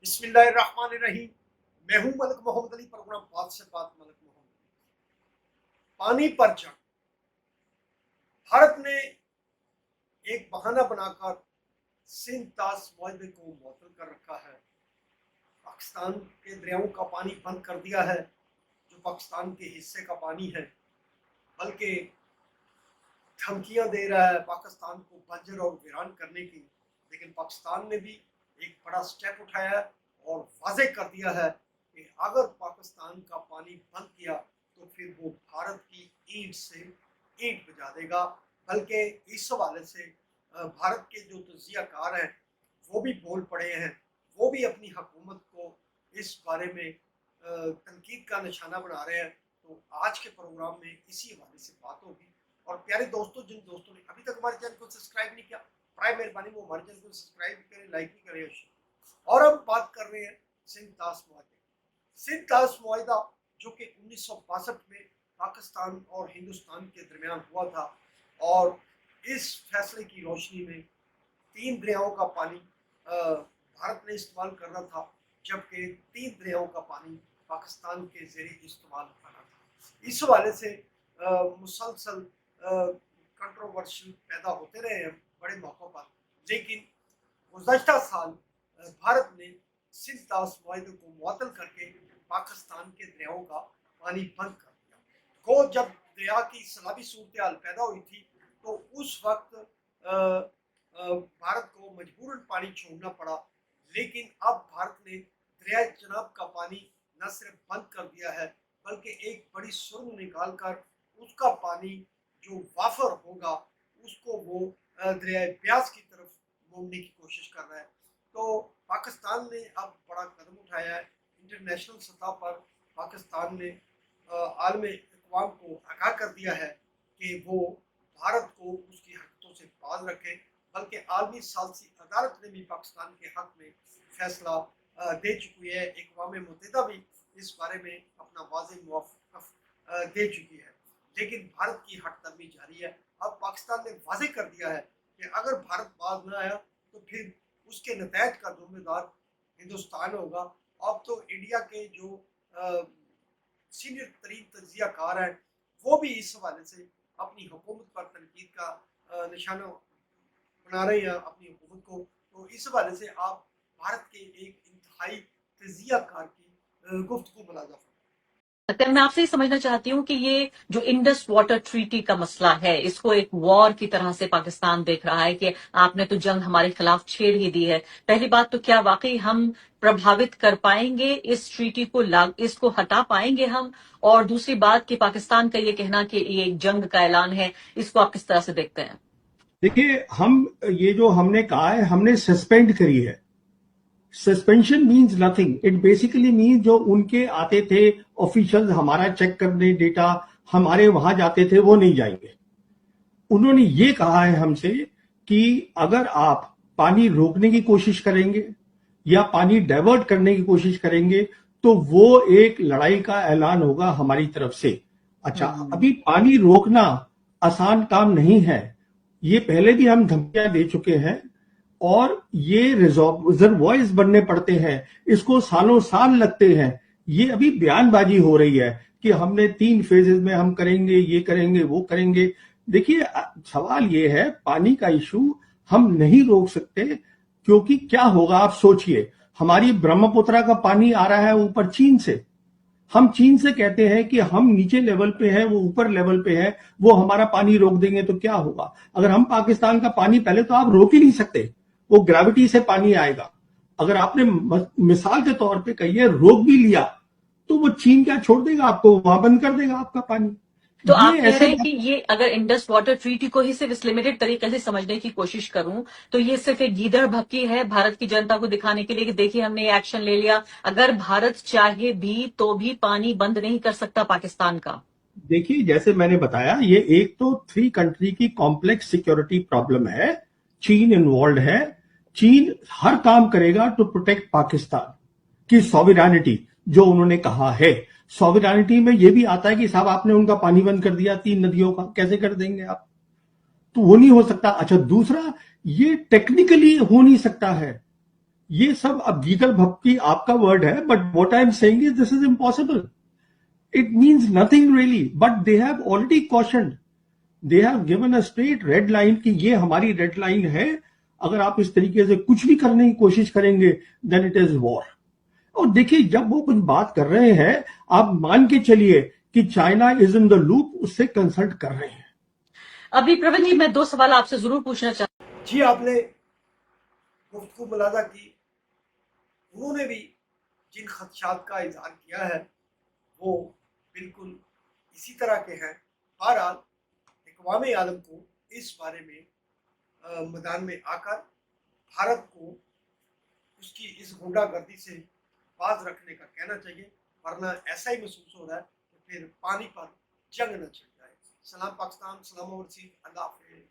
बिस्मिल्लाहिर्रहमानिर्रहीम। मैं हूं मलिक मोहम्मद अली, प्रोग्राम बात से बात मलिक मोहम्मद अली। पानी पर जंग। भारत ने एक बहाना बनाकर सिंध तास मुआहदे को मुअत्तल कर रखा है। पाकिस्तान के दरियाओं का पानी बंद कर दिया है, जो पाकिस्तान के हिस्से का पानी है, बल्कि धमकियां दे रहा है पाकिस्तान को बंजर और वीरान करने की। लेकिन पाकिस्तान ने भी एक बड़ा स्टेप उठाया है और वाज़ेह कर दिया है कि अगर पाकिस्तान का पानी बंद किया तो फिर वो भारत की ईंट से ईंट बजा देगा। बल्कि इस हवाले से भारत के जो तजियाकार हैं वो भी बोल पड़े हैं, वो भी अपनी हुकूमत को इस बारे में तनकीद का निशाना बना रहे हैं। तो आज के प्रोग्राम में इसी हवाले से बात होगी। और प्यारे दोस्तों, जिन दोस्तों ने अभी तक हमारे चैनल को सब्सक्राइब नहीं किया, प्राइम मेहरबानी वो हमारे चैनल को सब्सक्राइब भी करें, लाइक भी करें। और हम बात कर रहे हैं सिंध तास मुआहदे। सिंध तास मुआहदा जो कि 1962 में पाकिस्तान और हिंदुस्तान के दरमियान हुआ था, और इस फैसले की रोशनी में 3 दरियाओं का पानी भारत ने इस्तेमाल करना था, जबकि 3 दरियाओं का पानी पाकिस्तान के ज़ेरे इस्तेमाल करना था। इस हवाले से मुसलसल कंट्रोवर्शियल पैदा होते रहे हैं बड़े मौक़ों पर। लेकिन गुज़श्ता साल भारत ने सिंध तास मुआहदे को मुअत्तल करके पाकिस्तान के दरियाओं का पानी बंद कर दिया। को जब दरिया की सैलाबी सूरत हाल पैदा हुई थी तो उस वक्त भारत को मजबूरन पानी छोड़ना पड़ा। लेकिन अब भारत ने दरिया जनाब का पानी न सिर्फ बंद कर दिया है, बल्कि एक बड़ी सुरंग निकाल कर उसका पानी जो वाफर होगा उसको वो दरिया ब्यास की तरफ मोड़ने की कोशिश कर रहा है। तो पाकिस्तान ने अब बड़ा कदम उठाया है। इंटरनेशनल सतह पर पाकिस्तान ने आलम इक़वाम को आगाह कर दिया है कि वो भारत को उसकी हरकतों से बाज रखे। बल्कि आलमी सालसी अदालत ने भी पाकिस्तान के हक में फैसला दे चुकी है। अक़वाम मुत्तहिदा भी इस बारे में अपना वाज़ेह मुवाफ़क़त दे चुकी है। लेकिन भारत की हटदर्मी जारी है। अब पाकिस्तान ने वाज़ेह कर दिया है कि अगर भारत बाज न आया तो फिर उसके नतैज का ज़िम्मेदार हिंदुस्तान होगा। अब तो इंडिया के जो सीनियर तरीन तजियाकार हैं वो भी इस हवाले से अपनी हुकूमत पर तनकीद का निशाना बना रहे हैं अपनी हुकूमत को। तो इस हवाले से आप भारत के एक इंतहाई तजियाकार की गुफ्तगू मुलाज़ा मैं आपसे ये समझना चाहती हूँ कि ये जो इंडस वाटर ट्रीटी का मसला है, इसको एक वॉर की तरह से पाकिस्तान देख रहा है कि आपने तो जंग हमारे खिलाफ छेड़ ही दी है। पहली बात तो क्या वाकई हम प्रभावित कर पाएंगे इस ट्रीटी को, इसको हटा पाएंगे हम? और दूसरी बात कि पाकिस्तान का ये कहना कि ये एक जंग का ऐलान है, इसको आप किस तरह से देखते हैं? देखिए, हम ये जो हमने कहा है, हमने सस्पेंड करी है। Suspension means nothing. It basically means जो उनके आते थे ऑफिशियल्स हमारा चेक करने, डेटा हमारे वहां जाते थे, वो नहीं जाएंगे। उन्होंने ये कहा है हमसे कि अगर आप पानी रोकने की कोशिश करेंगे या पानी डाइवर्ट करने की कोशिश करेंगे तो वो एक लड़ाई का ऐलान होगा हमारी तरफ से। अच्छा, अभी पानी रोकना आसान काम नहीं है। ये पहले भी हम धमकियां दे चुके हैं और ये रिजर्वॉयर्स बनने पड़ते हैं, इसको सालों साल लगते हैं। ये अभी बयानबाजी हो रही है कि हमने 3 फेजेस में हम करेंगे, ये करेंगे, वो करेंगे। देखिए, सवाल ये है, पानी का इशू हम नहीं रोक सकते, क्योंकि क्या होगा आप सोचिए। हमारी ब्रह्मपुत्रा का पानी आ रहा है ऊपर चीन से। हम चीन से कहते हैं कि हम नीचे लेवल पे हैं, वो ऊपर लेवल पे है, वो हमारा पानी रोक देंगे तो क्या होगा? अगर हम पाकिस्तान का पानी, पहले तो आप रोक ही नहीं सकते, वो ग्रेविटी से पानी आएगा। अगर आपने मिसाल के तौर पे कहिए रोक भी लिया तो वो चीन क्या छोड़ देगा आपको? वहां बंद कर देगा आपका पानी। तो आप कह रहे हैं कि ये अगर इंडस वाटर ट्रीटी को ही सिर्फ इस लिमिटेड तरीके से समझने की कोशिश करूं तो ये सिर्फ एक गीदड़ भक्की है भारत की जनता को दिखाने के लिए कि देखिए हमने ये एक्शन ले लिया। अगर भारत चाहे भी तो भी पानी बंद नहीं कर सकता पाकिस्तान का। देखिए, जैसे मैंने बताया, ये एक तो 3 कंट्री की कॉम्प्लेक्स सिक्योरिटी प्रॉब्लम है। चीन इन्वॉल्व है। चीन हर काम करेगा टू प्रोटेक्ट पाकिस्तान की सॉवरेनिटी, जो उन्होंने कहा है। सॉवरेनिटी में यह भी आता है कि साहब आपने उनका पानी बंद कर दिया 3 नदियों का, कैसे कर देंगे आप? तो वो नहीं हो सकता। अच्छा, दूसरा, ये टेक्निकली हो नहीं सकता है। ये सब अब गीगल भक्ति आपका वर्ड है, but what I am saying is this is impossible. It means nothing really, but they have already cautioned. They have given a straight red line कि ये हमारी रेड लाइन है. अगर आप इस तरीके से कुछ भी करने की कोशिश करेंगे, then it is war. और देखिए, जब वो कुछ बात कर रहे हैं, आप मान के चलिए कि China is in the loop, उससे कंसल्ट कर रहे हैं. अभी प्रवीण जी, मैं 2 सवाल आपसे जरूर पूछना चाहती जी, आपने गुफ्तगू मुलादा की, उन्होंने भी जिन खदशात का इजहार किया है वो बिल्कुल इसी तरह के हैं. बहरहाल अक़वाम आलम को इस बारे में मैदान में आकर भारत को उसकी इस गुंडागर्दी से बाज रखने का कहना चाहिए, वरना ऐसा ही महसूस हो रहा है कि फिर पानी पर जंग न छिड़ जाए. सलाम पाकिस्तान, सलाम ओवरसीज, अल्लाह हाफ़िज़.